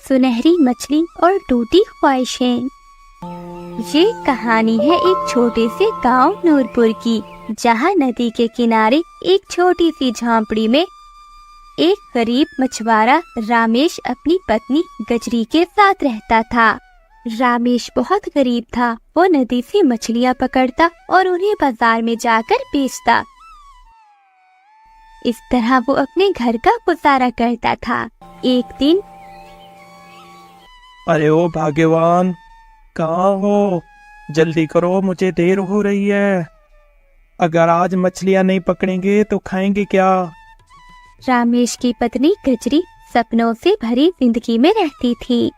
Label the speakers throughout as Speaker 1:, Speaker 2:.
Speaker 1: सुनहरी मछली और टूटी ख्वाहिशें। ये कहानी है एक छोटे से गांव नूरपुर की, जहां नदी के किनारे एक छोटी सी झोंपड़ी में एक गरीब मछुआरा रामेश अपनी पत्नी गजरी के साथ रहता था। रामेश बहुत गरीब था। वो नदी से मछलियां पकड़ता और उन्हें बाजार में जाकर बेचता। इस तरह वो अपने घर का गुजारा करता था। एक दिन,
Speaker 2: अरे ओ भाग्यवान, कहाँ हो? जल्दी करो, मुझे देर हो रही है। अगर आज मछलियां नहीं पकड़ेंगे तो खाएंगे क्या?
Speaker 1: रामेश की पत्नी गजरी सपनों से भरी जिंदगी में रहती थी।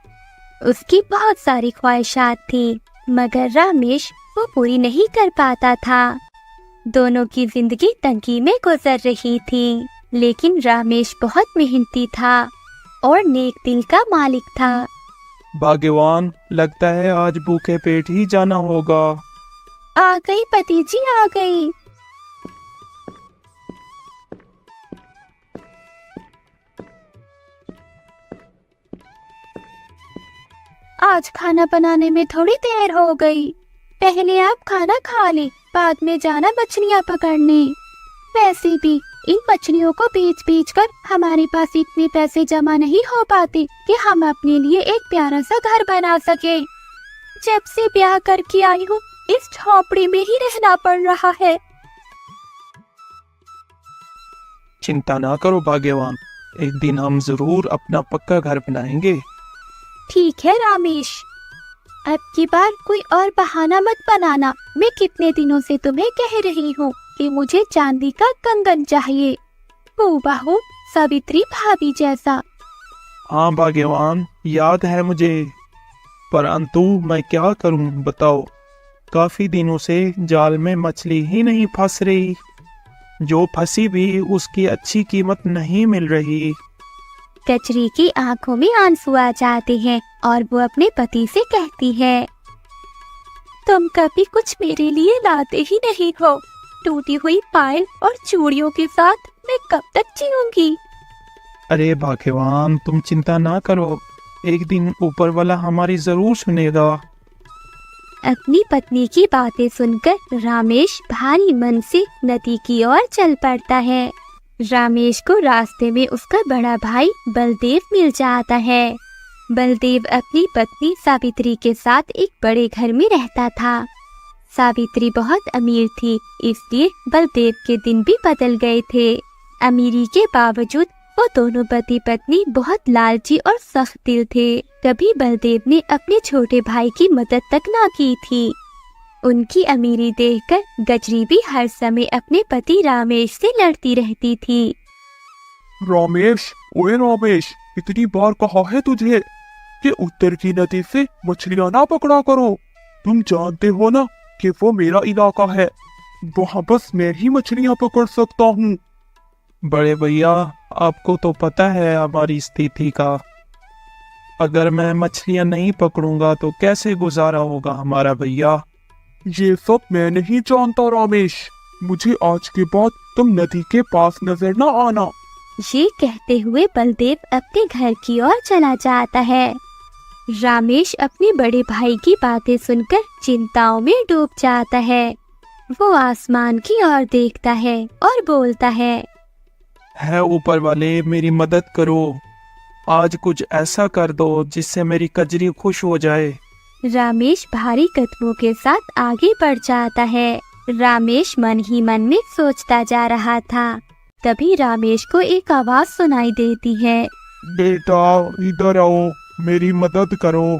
Speaker 1: उसकी बहुत सारी ख्वाहिशात थी, मगर रामेश वो पूरी नहीं कर पाता था। दोनों की जिंदगी तंगी में गुजर रही थी, लेकिन रामेश बहुत मेहनती था और नेक दिल का मालिक था।
Speaker 2: भाग्यवान, लगता है आज भूखे पेट ही जाना होगा।
Speaker 1: आ गई पति जी, आ गई। आज खाना बनाने में थोड़ी देर हो गई। पहले आप खाना खा ले, बाद में जाना मछलियाँ पकड़ने। वैसे भी इन मछलियों को बेच कर हमारे पास इतने पैसे जमा नहीं हो पाते कि हम अपने लिए एक प्यारा सा घर बना सके। जब से ब्याह करके आई हूँ, इस झोपड़ी में ही रहना पड़ रहा है।
Speaker 2: चिंता ना करो भाग्यवान, एक दिन हम जरूर अपना पक्का घर बनाएंगे।
Speaker 1: ठीक है रामेश, अब की बार कोई और बहाना मत बनाना। मैं कितने दिनों से तुम्हें कह रही हूँ कि मुझे चांदी का कंगन चाहिए, हूबहू सावित्री भाभी जैसा।
Speaker 2: हाँ भाग्यवान, याद है मुझे, परंतु मैं क्या करूं बताओ। काफी दिनों से जाल में मछली ही नहीं फंस रही। जो फंसी भी उसकी अच्छी कीमत नहीं मिल रही।
Speaker 1: गजरी की आंखों में आंसू आ जाते हैं और वो अपने पति से कहती है, तुम कभी कुछ मेरे लिए लाते ही नहीं हो। टूटी हुई पायल और चूड़ियों के साथ मैं कब तक जीऊंगी।
Speaker 2: अरे भाग्यवान, तुम चिंता ना करो, एक दिन ऊपर वाला हमारी जरूर सुनेगा।
Speaker 1: अपनी पत्नी की बातें सुनकर रामेश भारी मन से नदी की ओर चल पड़ता है। रामेश को रास्ते में उसका बड़ा भाई बलदेव मिल जाता है। बलदेव अपनी पत्नी सावित्री के साथ एक बड़े घर में रहता था। सावित्री बहुत अमीर थी, इसलिए बलदेव के दिन भी बदल गए थे। अमीरी के बावजूद वो दोनों पति पत्नी बहुत लालची और सख्त दिल थे। कभी बलदेव ने अपने छोटे भाई की मदद तक ना की थी। उनकी अमीरी देखकर गजरी भी हर समय अपने पति रामेश से लड़ती रहती थी।
Speaker 3: रमेश, ओए रमेश, इतनी बार कहा है तुझे कि उत्तर की नदी से मछलियां ना पकड़ा करो। तुम जानते हो ना कि वो मेरा इलाका है, वहाँ बस मैं ही मछलियां पकड़ सकता हूँ।
Speaker 2: बड़े भैया, आपको तो पता है हमारी स्थिति का। अगर मैं मछलियां नहीं पकड़ूंगा तो कैसे गुजारा होगा हमारा भैया?
Speaker 3: ये सब मैं नहीं जानता रमेश, मुझे आज के बाद तुम नदी के पास नजर ना आना।
Speaker 1: ये कहते हुए बलदेव अपने घर की ओर चला जाता है। रामेश अपने बड़े भाई की बातें सुनकर चिंताओं में डूब जाता है। वो आसमान की ओर देखता है और बोलता है
Speaker 2: ऊपर वाले, मेरी मदद करो। आज कुछ ऐसा कर दो जिससे मेरी कजरी खुश हो जाए।
Speaker 1: रामेश भारी कदमों के साथ आगे बढ़ जाता है। रामेश मन ही मन में सोचता जा रहा था। तभी रामेश को एक आवाज सुनाई देती है,
Speaker 3: बेटा इधर आओ, मेरी मदद करो।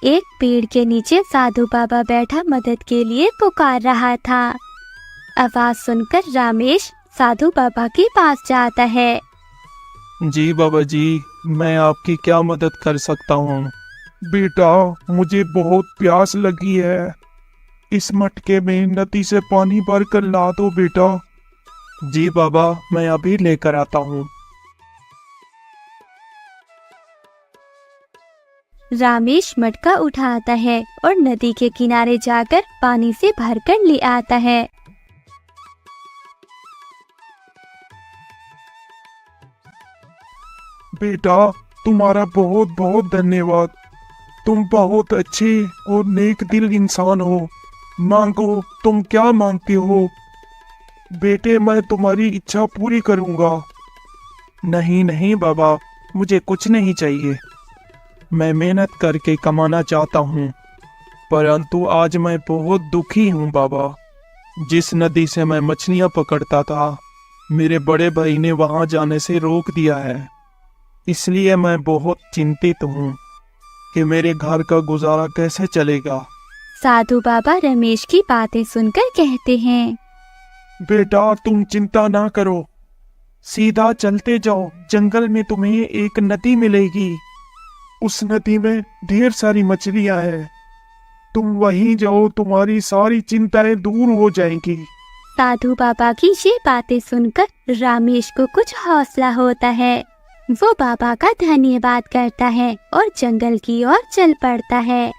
Speaker 1: एक पेड़ के नीचे साधु बाबा बैठा मदद के लिए पुकार रहा था। आवाज सुनकर रामेश साधु बाबा के पास जाता है।
Speaker 2: जी बाबा जी, मैं आपकी क्या मदद कर सकता हूँ?
Speaker 3: बेटा, मुझे बहुत प्यास लगी है, इस मटके में नदी से पानी भर कर ला दो बेटा।
Speaker 2: जी बाबा, मैं अभी लेकर आता हूँ।
Speaker 1: रामेश मटका उठाता है और नदी के किनारे जाकर पानी से भरकर ले आता है।
Speaker 3: बेटा,
Speaker 2: तुम्हारा बहुत बहुत धन्यवाद। तुम बहुत अच्छे और नेक दिल इंसान हो। मांगो, तुम क्या मांगते हो? बेटे, मैं तुम्हारी इच्छा पूरी करूंगा। नहीं नहीं बाबा, मुझे कुछ नहीं चाहिए। मैं मेहनत करके कमाना चाहता हूँ, परंतु आज मैं बहुत दुखी हूँ बाबा। जिस नदी से मैं मछलियाँ पकड़ता था, मेरे बड़े भाई ने वहां जाने से रोक दिया है। इसलिए मैं बहुत चिंतित हूँ कि मेरे घर का गुजारा कैसे चलेगा।
Speaker 1: साधु बाबा रमेश की बातें सुनकर कहते हैं,
Speaker 2: बेटा, तुम चिंता ना करो, सीधा चलते जाओ। जंगल में तुम्हें एक नदी मिलेगी। उस नदी में ढेर सारी मछलियां हैं। तुम वहीं जाओ, तुम्हारी सारी चिंताएं दूर हो जाएंगी।
Speaker 1: साधु बाबा की ये बातें सुनकर रामेश को कुछ हौसला होता है। वो बाबा का धन्यवाद करता है और जंगल की ओर चल पड़ता है।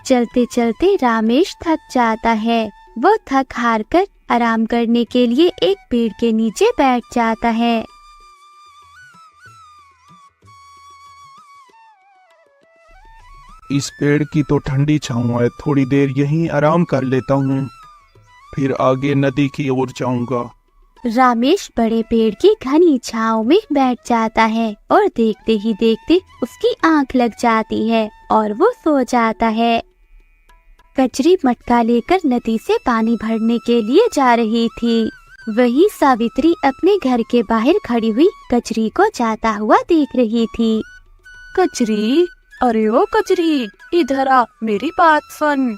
Speaker 1: चलते चलते रामेश थक जाता है। वो थक हार कर आराम करने के लिए एक पेड़ के नीचे बैठ जाता है।
Speaker 2: इस पेड़ की तो ठंडी छांव है, थोड़ी देर यहीं आराम कर लेता हूँ, फिर आगे नदी की ओर जाऊंगा।
Speaker 1: रामेश बड़े पेड़ की घनी छांव में बैठ जाता है और देखते ही देखते उसकी आंख लग जाती है और वो सो जाता है। कचरी मटका लेकर नदी से पानी भरने के लिए जा रही थी। वही सावित्री अपने घर के बाहर खड़ी हुई कचरी को जाता हुआ देख रही थी।
Speaker 4: कचरी, अरे ओ कचरी, इधर आ, मेरी बात सुन।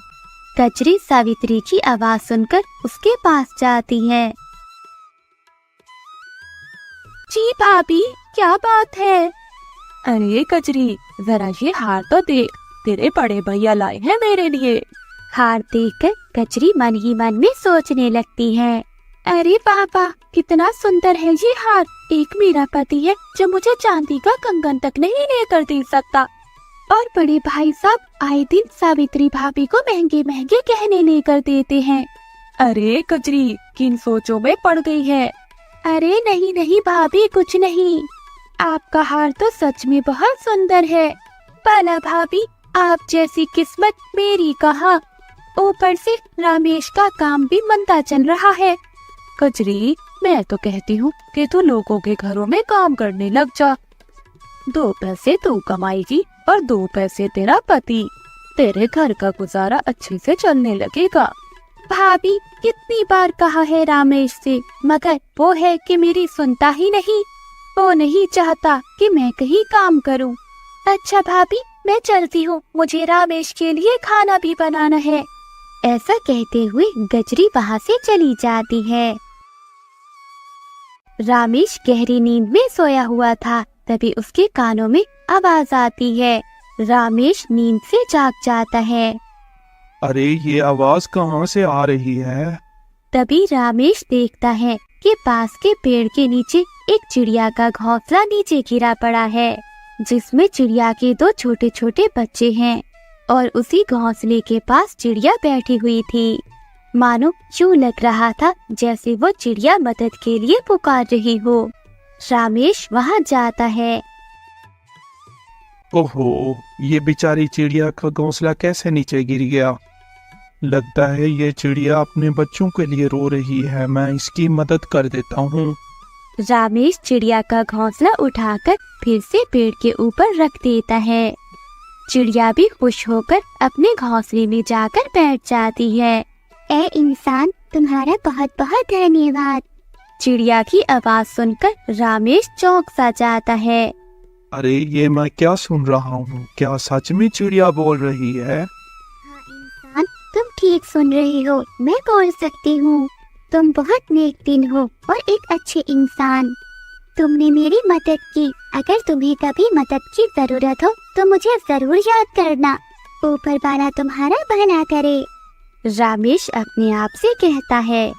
Speaker 1: कचरी सावित्री की आवाज सुनकर उसके पास जाती है।
Speaker 4: जी भाभी, क्या बात है? अरे कचरी, जरा ये हार तो देख, तेरे बड़े भैया लाए हैं मेरे लिए।
Speaker 1: हार देखकर कचरी मन ही मन में सोचने लगती है,
Speaker 4: अरे पापा, कितना सुंदर है ये हार। एक मेरा पति है जो मुझे चांदी का कंगन तक नहीं लेकर दे सकता, और बड़े भाई साहब आए दिन सावित्री भाभी को महंगे महंगे गहने लेकर देते हैं। अरे कचरी, किन सोचों में पड़ गई है? अरे नहीं नहीं भाभी, कुछ नहीं। आपका हार तो सच में बहुत सुंदर है। भला भाभी, आप जैसी किस्मत मेरी कहाँ। ऊपर से रामेश का काम भी मंदा चल रहा है। कचरी, मैं तो कहती हूँ कि तू लोगों के घरों में काम करने लग जा। 2 पैसे तू कमाएगी और 2 पैसे तेरा पति। तेरे घर का गुजारा अच्छे से चलने लगेगा। भाभी, कितनी बार कहा है रामेश से, मगर वो है कि मेरी सुनता ही नहीं। वो नहीं चाहता कि मैं कहीं काम करूं। अच्छा भाभी, मैं चलती हूँ, मुझे रामेश के लिए खाना भी बनाना है।
Speaker 1: ऐसा कहते हुए गजरी वहाँ से चली जाती है। रामेश गहरी नींद में सोया हुआ था, तभी उसके कानों में आवाज आती है। रामेश नींद से जाग जाता है।
Speaker 2: अरे, ये आवाज कहाँ से आ रही है?
Speaker 1: तभी रामेश देखता है कि पास के पेड़ के नीचे एक चिड़िया का घोंसला नीचे गिरा पड़ा है, जिसमें चिड़िया के 2 छोटे छोटे बच्चे हैं और उसी घोंसले के पास चिड़िया बैठी हुई थी। मानो यूं लग रहा था जैसे वो चिड़िया मदद के लिए पुकार रही हो। रामेश वहाँ जाता है।
Speaker 2: ओहो, ये बेचारी चिड़िया का घोंसला कैसे नीचे गिर गया? लगता है ये चिड़िया अपने बच्चों के लिए रो रही है। मैं इसकी मदद कर देता हूँ।
Speaker 1: रामेश चिड़िया का घोंसला उठाकर फिर से पेड़ के ऊपर रख देता है। चिड़िया भी खुश होकर अपने घोंसले में जाकर बैठ जाती है। ए इंसान, तुम्हारा बहुत बहुत धन्यवाद। चिड़िया की आवाज सुनकर रामेश चौंक सा जाता है।
Speaker 2: अरे, ये मैं क्या सुन रहा हूँ? क्या सच में चिड़िया बोल रही है?
Speaker 5: हाँ इंसान, तुम ठीक सुन रहे हो। मैं बोल सकती हूँ। तुम बहुत नेक दिल हो और एक अच्छे इंसान। तुमने मेरी मदद की। अगर तुम्हें कभी मदद की जरूरत हो तो मुझे जरूर याद करना। ऊपर वाला तुम्हारा भला करे।
Speaker 1: रामेश अपने आप से कहता है।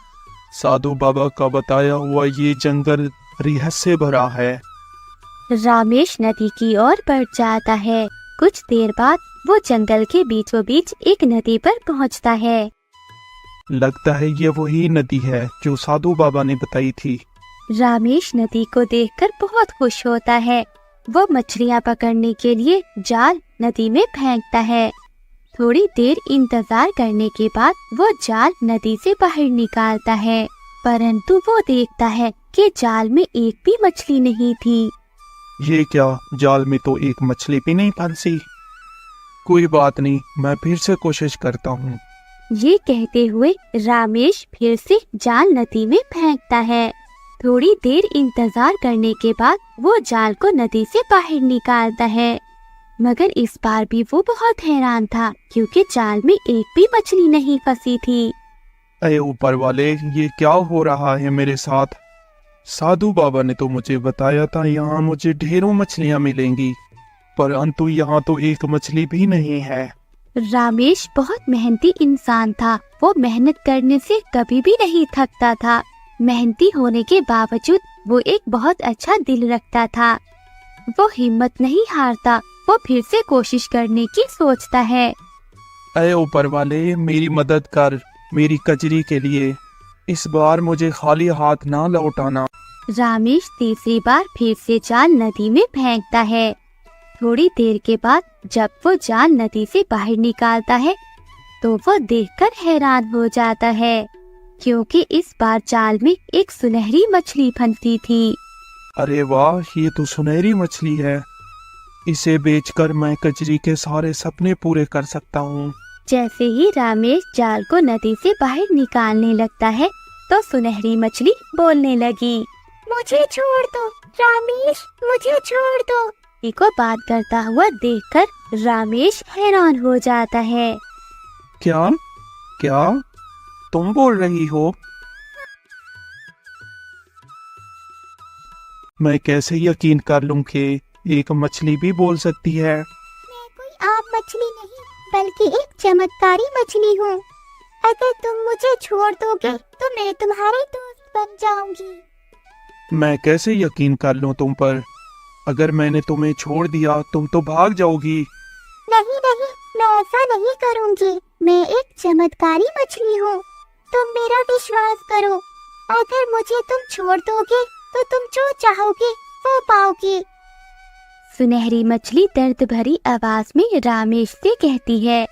Speaker 2: साधु बाबा का बताया हुआ ये जंगल रहस्य भरा है।
Speaker 1: रामेश नदी की ओर बढ़ जाता है। कुछ देर बाद वो जंगल के बीचों बीच एक नदी पर पहुंचता है।
Speaker 2: लगता है ये वही नदी है जो साधु बाबा ने बताई थी।
Speaker 1: रामेश नदी को देखकर बहुत खुश होता है। वो मछलियाँ पकड़ने के लिए जाल नदी में फेंकता है। थोड़ी देर इंतजार करने के बाद वो जाल नदी से बाहर निकालता है, परंतु वो देखता है कि जाल में एक भी मछली नहीं थी।
Speaker 2: ये क्या, जाल में तो एक मछली भी नहीं फंसी। कोई बात नहीं, मैं फिर से कोशिश करता हूँ।
Speaker 1: ये कहते हुए रामेश फिर से जाल नदी में फेंकता है। थोड़ी देर इंतजार करने के बाद वो जाल को नदी से बाहर निकालता है, मगर इस बार भी वो बहुत हैरान था क्योंकि जाल में एक भी मछली नहीं फंसी थी।
Speaker 2: अरे ऊपर वाले, ये क्या हो रहा है मेरे साथ? साधु बाबा ने तो मुझे बताया था यहाँ मुझे ढेरों मछलियाँ मिलेंगी, परंतु यहाँ तो एक मछली भी नहीं है।
Speaker 1: रामेश बहुत मेहनती इंसान था। वो मेहनत करने से कभी भी नहीं थकता था। मेहनती होने के बावजूद वो एक बहुत अच्छा दिल रखता था। वो हिम्मत नहीं हारता। वो फिर से कोशिश करने की सोचता है।
Speaker 2: अरे ऊपर वाले, मेरी मदद कर, मेरी कजरी के लिए। इस बार मुझे खाली हाथ ना लौटाना।
Speaker 1: रामेश तीसरी बार फिर से जाल नदी में फेंकता है। थोड़ी देर के बाद जब वो जाल नदी से बाहर निकालता है तो वो देखकर हैरान हो जाता है, क्योंकि इस बार जाल में एक सुनहरी मछली फंसी थी।
Speaker 2: अरे वाह, ये तो सुनहरी मछली है। इसे बेचकर मैं कजरी के सारे सपने पूरे कर सकता हूँ।
Speaker 1: जैसे ही रामेश जाल को नदी से बाहर निकालने लगता है तो सुनहरी मछली बोलने लगी।
Speaker 5: मुझे छोड़ दो रामेश, मुझे छोड़ दो।
Speaker 1: मछली को बात करता हुआ देखकर रामेश हैरान हो जाता है।
Speaker 2: क्या क्या तुम बोल रही हो? मैं कैसे यकीन कर लूं कि एक मछली भी बोल सकती है?
Speaker 5: मैं कोई आम मछली नहीं बल्कि एक चमत्कारी मछली हूँ। अगर तुम मुझे छोड़ दोगे तो मैं तुम्हारी दोस्त बन जाऊंगी।
Speaker 2: मैं कैसे यकीन कर लूं तुम पर? अगर मैंने तुम्हें छोड़ दिया तुम तो भाग जाओगी।
Speaker 5: नहीं नहीं, मैं ऐसा नहीं करूंगी। मैं एक चमत्कारी मछली हूँ, तुम मेरा विश्वास करो। अगर मुझे तुम छोड़ दोगे तो तुम जो चाहोगे वो पाओगे।
Speaker 1: सुनहरी मछली दर्द भरी आवाज में रामेश से कहती है।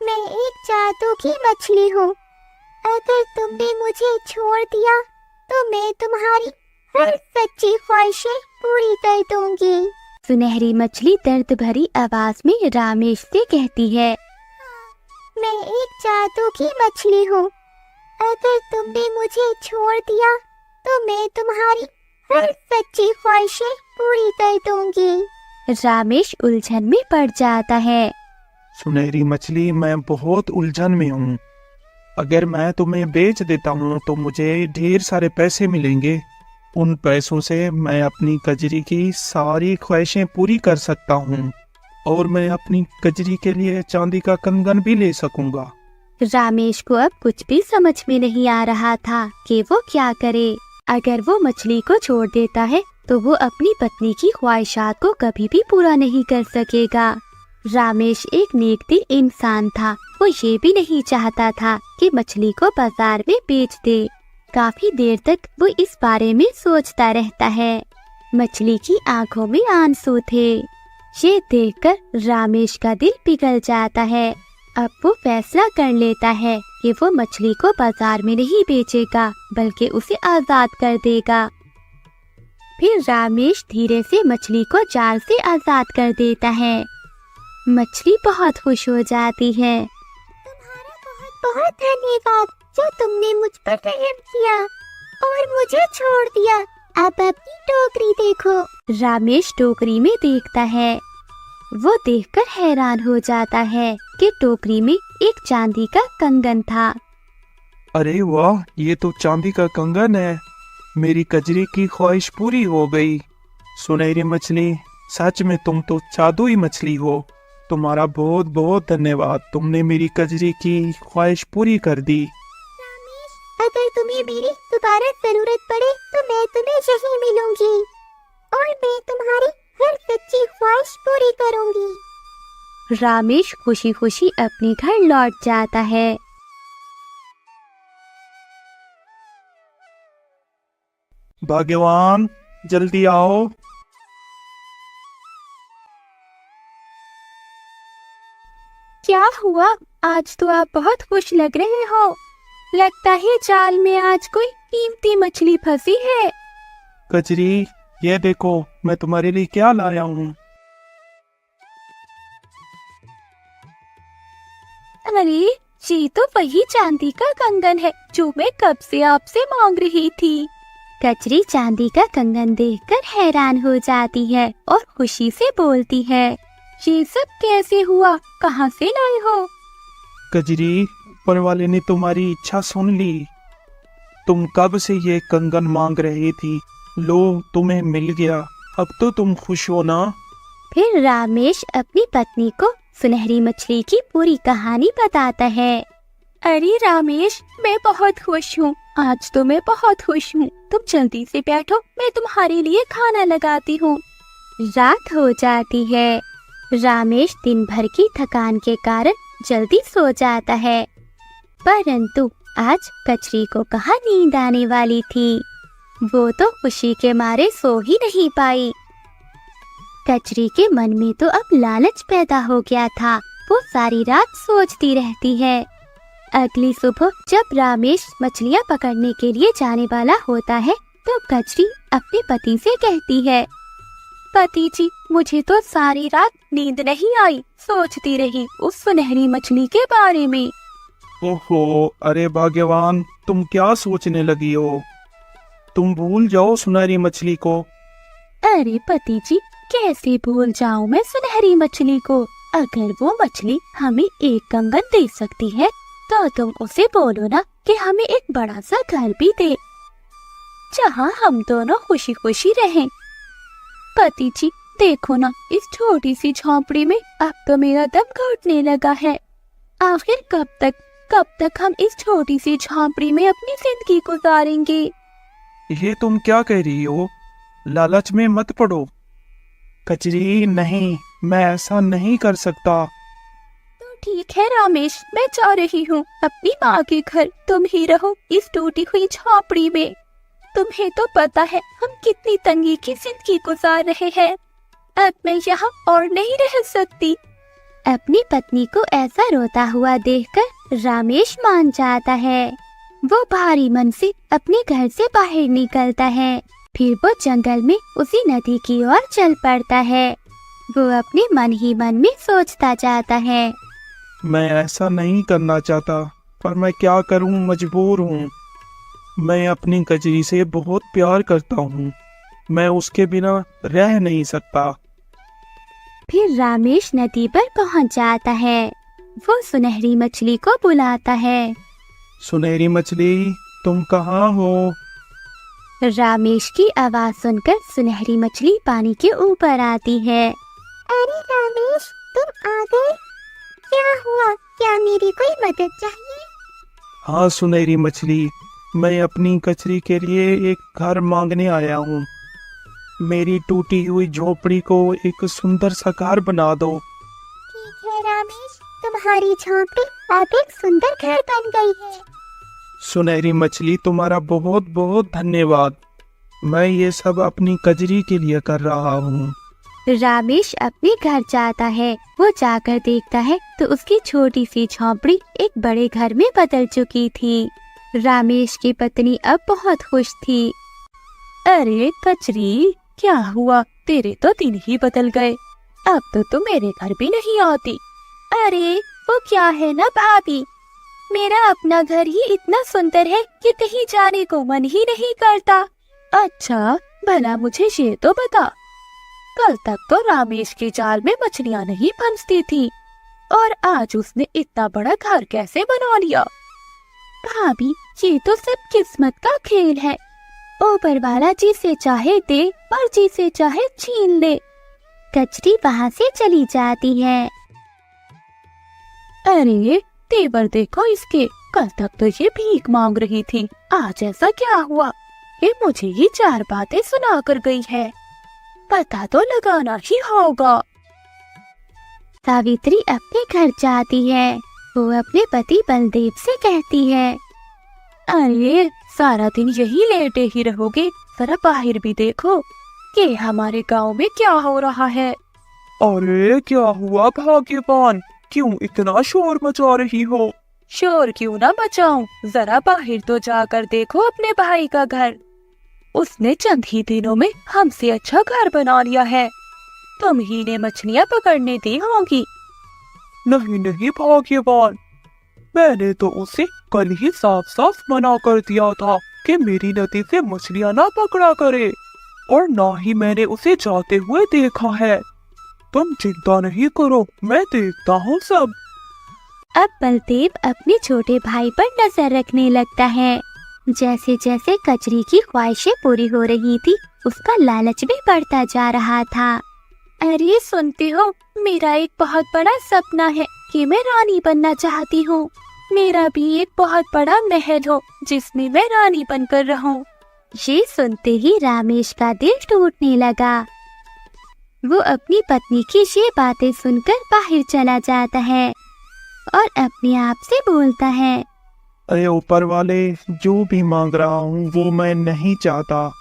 Speaker 5: मैं एक जादू की मछली हूँ। अगर तुमने मुझे छोड़ दिया तो मैं तुम्हारी हर सच्ची ख्वाहिशें पूरी कर दूंगी।
Speaker 1: सुनहरी मछली दर्द भरी आवाज में रामेश से कहती है।
Speaker 5: मैं एक जादू की मछली हूँ। अगर तुमने मुझे छोड़ दिया तो मैं तुम्हारी हर सच्ची ख्वाहिशें पूरी कर दूंगी।
Speaker 1: रामेश उलझन में पड़ जाता है।
Speaker 2: सुनहरी मछली, मैं बहुत उलझन में हूँ। अगर मैं तुम्हें बेच देता हूँ तो मुझे ढेर सारे पैसे मिलेंगे। उन पैसों से मैं अपनी कजरी की सारी ख्वाहिशें पूरी कर सकता हूँ और मैं अपनी कजरी के लिए चांदी का कंगन भी ले सकूंगा।
Speaker 1: रामेश को अब कुछ भी समझ में नहीं आ रहा था कि वो क्या करे। अगर वो मछली को छोड़ देता है तो वो अपनी पत्नी की ख्वाहिशात को कभी भी पूरा नहीं कर सकेगा। रामेश एक नेक दिल इंसान था। वो ये भी नहीं चाहता था कि मछली को बाजार में बेच दे। काफी देर तक वो इस बारे में सोचता रहता है। मछली की आंखों में आंसू थे। ये देखकर रामेश का दिल पिघल जाता है। अब वो फैसला कर लेता है कि वो मछली को बाजार में नहीं बेचेगा बल्कि उसे आजाद कर देगा। फिर रामेश धीरे से मछली को जाल से आजाद कर देता है। मछली बहुत खुश हो जाती है।
Speaker 5: तुम्हारा बहुत बहुत धन्यवाद जो तुमने मुझ पर रहम किया और मुझे छोड़ दिया। अब अपनी टोकरी देखो।
Speaker 1: रामेश टोकरी में देखता है। वो देखकर हैरान हो जाता है कि टोकरी में एक चांदी का कंगन था।
Speaker 2: अरे वाह, ये तो चांदी का कंगन है। मेरी कजरी की ख्वाहिश पूरी हो गई। सुनहरी मछली, सच में तुम तो जादुई मछली हो। तुम्हारा बहुत बहुत धन्यवाद। तुमने मेरी कजरी की ख्वाहिश पूरी कर दी।
Speaker 5: रामेश, अगर तुम्हें मेरी दोबारा जरूरत पड़े तो मैं तुम्हें यहीं मिलूंगी और मैं तुम्हारी हर सच्ची ख्वाहिश पूरी करूंगी।
Speaker 1: रामेश खुशी खुशी अपने घर लौट जाता है।
Speaker 2: भाग्यवान, जल्दी आओ।
Speaker 4: क्या हुआ? आज तो आप बहुत खुश लग रहे हो। लगता है जाल में आज कोई कीमती मछली फंसी है।
Speaker 2: कजरी, ये देखो मैं तुम्हारे लिए क्या लाया हूँ।
Speaker 4: अरे, ये तो वही चांदी का कंगन है जो मैं कब से आपसे मांग रही थी।
Speaker 1: कचरी चांदी का कंगन देखकर हैरान हो जाती है और खुशी से बोलती है,
Speaker 4: ये सब कैसे हुआ? कहाँ से लाए हो?
Speaker 2: कजरी, ऊपर वाले ने तुम्हारी इच्छा सुन ली। तुम कब से ये कंगन मांग रही थी, लो तुम्हें मिल गया। अब तो तुम खुश हो ना?
Speaker 1: फिर रामेश अपनी पत्नी को सुनहरी मछली की पूरी कहानी बताता है।
Speaker 4: अरे रामेश, मैं बहुत खुश हूँ। आज तो मैं बहुत खुश हूँ। तुम जल्दी से बैठो, मैं तुम्हारे लिए खाना लगाती हूँ।
Speaker 1: रात हो जाती है। रामेश दिन भर की थकान के कारण जल्दी सो जाता है, परंतु आज कचरी को कहाँ नींद आने वाली थी। वो तो खुशी के मारे सो ही नहीं पाई। कचरी के मन में तो अब लालच पैदा हो गया था। वो सारी रात सोचती रहती है। अगली सुबह जब रामेश मछलियाँ पकड़ने के लिए जाने वाला होता है तो कचरी अपने पति से कहती है,
Speaker 4: पति जी, मुझे तो सारी रात नींद नहीं आई। सोचती रही उस सुनहरी मछली के बारे में।
Speaker 2: ओहो, अरे भाग्यवान, तुम क्या सोचने लगी हो? तुम भूल जाओ सुनहरी मछली को।
Speaker 4: अरे पति जी, कैसे भूल जाऊं मैं सुनहरी मछली को? अगर वो मछली हमें एक कंगन दे सकती है तो तुम उसे बोलो ना कि हमें एक बड़ा सा घर भी दे, जहाँ हम दोनों खुशी खुशी रहें। पति जी, देखो ना, इस छोटी सी झोंपड़ी में अब तो मेरा दम घुटने लगा है। आखिर कब तक हम इस छोटी सी झोंपड़ी में अपनी जिंदगी गुजारेंगे?
Speaker 2: ये तुम क्या कह रही हो? लालच में मत पड़ो। कचरी, नहीं, मैं ऐसा नहीं कर सकता।
Speaker 4: तो ठीक है रामेश, मैं जा रही हूँ अपनी माँ के घर। तुम ही रहो इस टूटी हुई झोंपड़ी में। तुम्हें तो पता है हम कितनी तंगी की जिंदगी गुजार रहे हैं। अब मैं यहाँ और नहीं रह सकती।
Speaker 1: अपनी पत्नी को ऐसा रोता हुआ देखकर रामेश मान जाता है। वो भारी मन से अपने घर से बाहर निकलता है। फिर वो जंगल में उसी नदी की ओर चल पड़ता है। वो अपने मन ही मन में सोचता जाता है,
Speaker 2: मैं ऐसा नहीं करना चाहता, पर मैं क्या करूं, मजबूर हूं। मैं अपनी कजरी से बहुत प्यार करता हूं। मैं उसके बिना रह नहीं सकता।
Speaker 1: फिर रामेश नदी पर पहुंच जाता है। वो सुनहरी मछली को बुलाता है।
Speaker 2: सुनहरी मछली, तुम कहाँ हो?
Speaker 1: रामेश की आवाज सुनकर सुनहरी मछली पानी के ऊपर आती है।
Speaker 5: अरे रामेश, तुम आ गए। क्या हुआ? क्या मेरी कोई मदद चाहिए?
Speaker 2: हाँ सुनहरी मछली, मैं अपनी कचरी के लिए एक घर मांगने आया हूँ। मेरी टूटी हुई झोपड़ी को एक सुंदर सा घर बना दो।
Speaker 5: ठीक है रामेश, तुम्हारी झोंपड़ी अब एक सुंदर घर बन गई है।
Speaker 2: सुनहरी मछली, तुम्हारा बहुत बहुत धन्यवाद। मैं ये सब अपनी कजरी के लिए कर रहा हूँ।
Speaker 1: रामेश अपने घर जाता है। वो जाकर देखता है तो उसकी छोटी सी झोंपड़ी एक बड़े घर में बदल चुकी थी। रामेश की पत्नी अब बहुत खुश थी।
Speaker 4: अरे कचरी, क्या हुआ? तेरे तो दिन ही बदल गए। अब तो तू मेरे घर भी नहीं आती। अरे वो क्या है ना भाभी, मेरा अपना घर ही इतना सुंदर है कि कहीं जाने को मन ही नहीं करता। अच्छा, भला मुझे ये तो बता, कल तक तो रामेश के जाल में मछलियाँ नहीं फंसती थी और आज उसने इतना बड़ा घर कैसे बना लिया? भाभी, ये तो सब किस्मत का खेल है। ऊपर वाला जिसे चाहे दे और जिसे चाहे छीन ले।
Speaker 1: कचरी वहाँ से चली जाती है।
Speaker 4: अरे तेवर देखो इसके, कल तक तो ये भीख मांग रही थी, आज ऐसा क्या हुआ? ये मुझे ही चार बातें सुना कर गई है। पता तो लगाना ही होगा।
Speaker 1: सावित्री अपने घर जाती है। वो अपने पति बलदेव से कहती है,
Speaker 4: अरे सारा दिन यही लेटे ही रहोगे, जरा बाहर भी देखो कि हमारे गांव में क्या हो रहा है।
Speaker 3: अरे क्या हुआ भाग्यवान, क्यों इतना शोर मचा रही हो?
Speaker 4: शोर क्यों ना मचाऊं, जरा बाहर तो जाकर देखो अपने भाई का घर। उसने चंद ही दिनों में हमसे अच्छा घर बना लिया है। तुम ही ने मछलियां पकड़ने दी होंगी।
Speaker 3: नहीं नहीं भाग्यवान, मैंने तो उसे कल ही साफ साफ मना कर दिया था कि मेरी नदी से मछलियां ना पकड़ा करे, और ना ही मैंने उसे जाते हुए देखा है। तुम चिंता नहीं करो, मैं देखता हूँ सब।
Speaker 1: अब बलदेव अपने छोटे भाई पर नजर रखने लगता है। जैसे जैसे कचरी की ख्वाहिशें पूरी हो रही थी, उसका लालच भी बढ़ता जा रहा था।
Speaker 4: अरे सुनते हो, मेरा एक बहुत बड़ा सपना है कि मैं रानी बनना चाहती हूँ। मेरा भी एक बहुत बड़ा महल हो जिसमें मैं रानी बनकर रहूं।
Speaker 1: ये सुनते ही रामेश का दिल टूटने लगा। वो अपनी पत्नी की ये बातें सुनकर बाहर चला जाता है और अपने आप से बोलता है,
Speaker 2: अरे ऊपर वाले, जो भी मांग रहा हूँ वो मैं नहीं चाहता।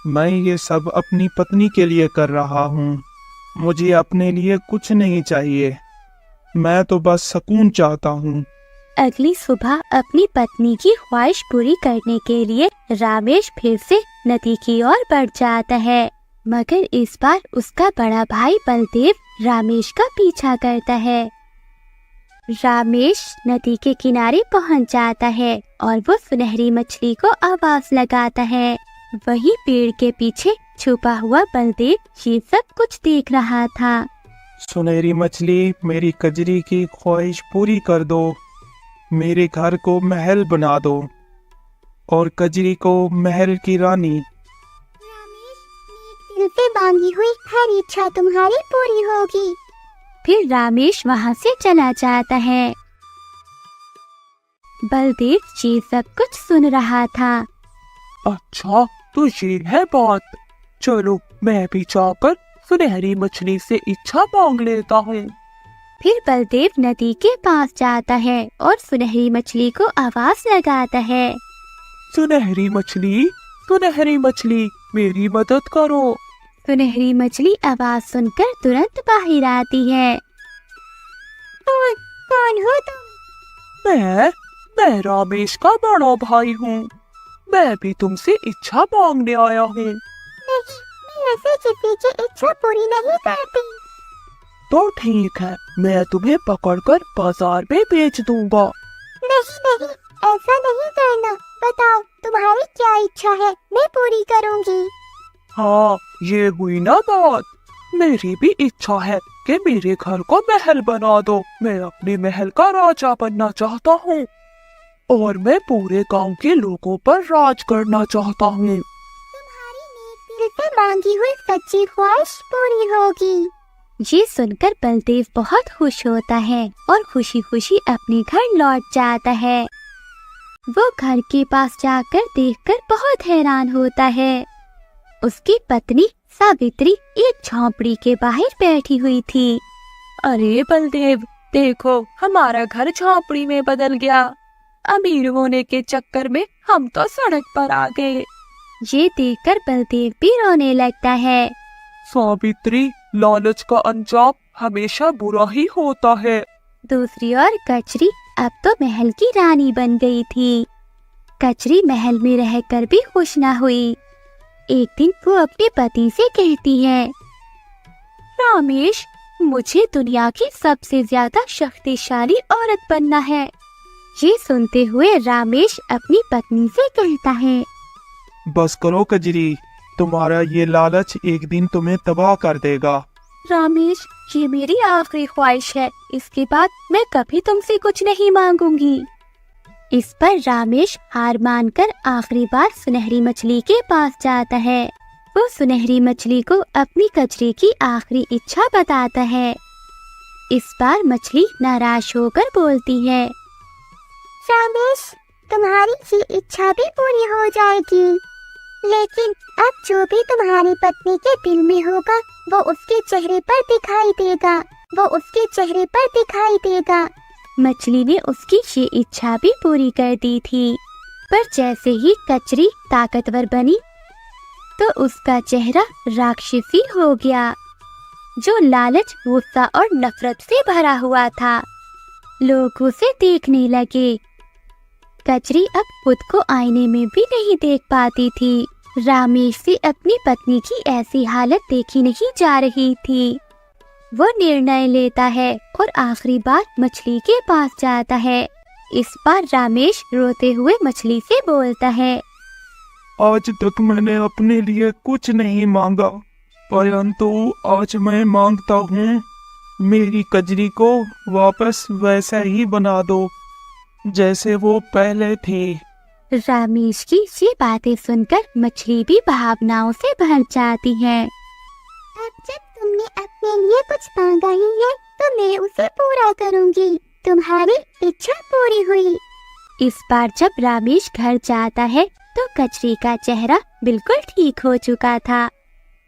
Speaker 2: मैं ये सब अपनी पत्नी के लिए कर रहा हूँ। मुझे अपने लिए कुछ नहीं चाहिए। मैं तो बस सुकून चाहता हूँ।
Speaker 1: अगली सुबह अपनी पत्नी की ख्वाहिश पूरी करने के लिए रामेश फिर से नदी की ओर बढ़ जाता है, मगर इस बार उसका बड़ा भाई बलदेव रामेश का पीछा करता है। रामेश नदी के किनारे पहुंच जाता है और वो सुनहरी मछली को आवाज लगाता है। वही पेड़ के पीछे छुपा हुआ बलदेव ये सब कुछ देख रहा था।
Speaker 2: सुनहरी मछली, मेरी कजरी की ख्वाहिश पूरी कर दो। मेरे घर को महल बना दो और कजरी को महल की रानी।
Speaker 5: दिल से मांगी हुई हर इच्छा तुम्हारी पूरी होगी।
Speaker 1: फिर रामेश वहाँ से चला जाता है। बलदेव ये सब कुछ सुन रहा था।
Speaker 3: अच्छा तो ये है बात, चलो मैं भी जाकर सुनहरी मछली से इच्छा मांग लेता हूँ।
Speaker 1: फिर बलदेव नदी के पास जाता है और सुनहरी मछली को आवाज लगाता है।
Speaker 3: सुनहरी मछली, सुनहरी मछली, मेरी मदद करो।
Speaker 1: सुनहरी मछली आवाज सुनकर तुरंत बाहर आती है।
Speaker 5: कौन हो तुम?
Speaker 3: मैं रामेश का बड़ा भाई हूँ। मैं भी तुमसे इच्छा मांगने आया हूँ।
Speaker 5: नहीं, मैं ऐसे किसी की इच्छा पूरी नहीं करती।
Speaker 3: तो ठीक है, मैं तुम्हें पकड़कर बाजार में बेच दूंगा।
Speaker 5: नहीं नहीं, ऐसा नहीं करना। बताओ तुम्हारी क्या इच्छा है, मैं पूरी करूंगी।
Speaker 3: हाँ, ये हुई ना बात। मेरी भी इच्छा है कि मेरे घर को महल बना दो। मैं अपने महल का राजा बनना चाहता हूँ और मैं पूरे गांव के लोगों पर राज करना चाहता हूँ।
Speaker 5: तुम्हारी नेक दिल से मांगी हुई सच्ची ख्वाहिश पूरी होगी।
Speaker 1: ये सुनकर बलदेव बहुत खुश होता है और खुशी खुशी अपने घर लौट जाता है। वो घर के पास जाकर देखकर बहुत हैरान होता है। उसकी पत्नी सावित्री एक झोंपड़ी के बाहर बैठी हुई थी।
Speaker 4: अरे बलदेव, देखो हमारा घर झोंपड़ी में बदल गया। अमीर होने के चक्कर में हम तो सड़क पर आ गए।
Speaker 1: ये देखकर बलदेव भी रोने लगता है।
Speaker 3: सावित्री, लालच का अंजाम हमेशा बुरा ही होता है।
Speaker 1: दूसरी ओर कचरी अब तो महल की रानी बन गई थी। कचरी महल में रहकर भी खुश न हुई। एक दिन वो अपने पति से कहती है,
Speaker 4: रामेश, मुझे दुनिया की सबसे ज्यादा शक्तिशाली औरत बनना है।
Speaker 1: ये सुनते हुए रामेश अपनी पत्नी से कहता है,
Speaker 2: बस करो कजरी, तुम्हारा ये लालच एक दिन तुम्हें तबाह कर देगा।
Speaker 4: रामेश, ये मेरी आखिरी ख्वाहिश है। इसके बाद मैं कभी तुमसे कुछ नहीं मांगूंगी।
Speaker 1: इस पर रामेश हार मानकर आखिरी बार सुनहरी मछली के पास जाता है। वो सुनहरी मछली को अपनी कचरी की आखिरी इच्छा बताता है। इस बार मछली नाराज होकर बोलती है,
Speaker 5: रामेश, तुम्हारी ये इच्छा भी पूरी हो जाएगी, लेकिन अब जो भी तुम्हारी पत्नी के दिल में होगा वो उसके चेहरे पर दिखाई देगा। वो उसके चेहरे पर दिखाई देगा।
Speaker 1: मछली ने उसकी ये इच्छा भी पूरी कर दी थी। पर जैसे ही कचरी ताकतवर बनी, तो उसका चेहरा राक्षसी हो गया, जो लालच, गुस्सा और नफरत से भरा हुआ था। लोग उसे देखने लगे। कचरी अब खुद को आईने में भी नहीं देख पाती थी। रामेश से अपनी पत्नी की ऐसी हालत देखी नहीं जा रही थी। वो निर्णय लेता है और आखिरी बार मछली के पास जाता है। इस बार रामेश रोते हुए मछली से बोलता है,
Speaker 2: आज तक मैंने अपने लिए कुछ नहीं मांगा, परंतु आज मैं मांगता हूँ, मेरी कजरी को वापस वैसा ही बना दो जैसे वो पहले थी।
Speaker 1: रामेश की ये बातें सुनकर मछली भी भावनाओं से भर जाती है।
Speaker 5: अब जब तुमने अपने लिए कुछ मांगा ही है तो मैं उसे पूरा करूंगी। तुम्हारी इच्छा पूरी हुई।
Speaker 1: इस बार जब रामेश घर जाता है तो कचरी का चेहरा बिल्कुल ठीक हो चुका था।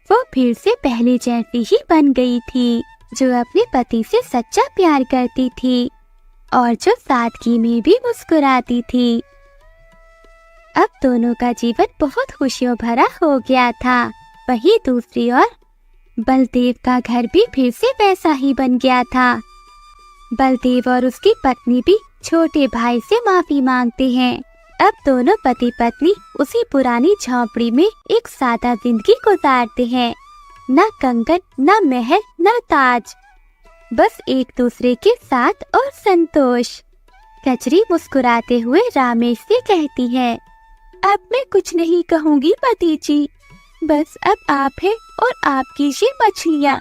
Speaker 1: वो फिर से पहले जैसी ही बन गई थी, जो अपने पति से सच्चा प्यार करती थी और जो सादगी में भी मुस्कुराती थी। अब दोनों का जीवन बहुत खुशियों भरा हो गया था। वहीं दूसरी ओर बलदेव का घर भी फिर से वैसा ही बन गया था। बलदेव और उसकी पत्नी भी छोटे भाई से माफी मांगते हैं। अब दोनों पति पत्नी उसी पुरानी झोंपड़ी में एक सादा जिंदगी गुजारते हैं। न कंगन, न महल, न ताज, बस एक दूसरे के साथ और संतोष। कचरी मुस्कुराते हुए रामेश से कहती है,
Speaker 4: अब मैं कुछ नहीं कहूँगी पति जी, बस अब आप हैं और आपकी ये मछलियाँ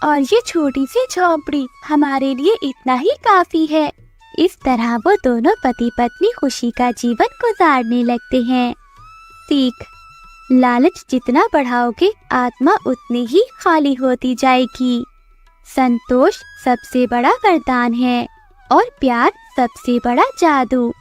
Speaker 4: और ये छोटी सी झोंपड़ी हमारे लिए इतना ही काफी है।
Speaker 1: इस तरह वो दोनों पति पत्नी खुशी का जीवन गुजारने लगते हैं। सीख: लालच जितना बढ़ाओगे आत्मा उतनी ही खाली होती जाएगी। संतोष सबसे बड़ा वरदान है और प्यार सबसे बड़ा जादू।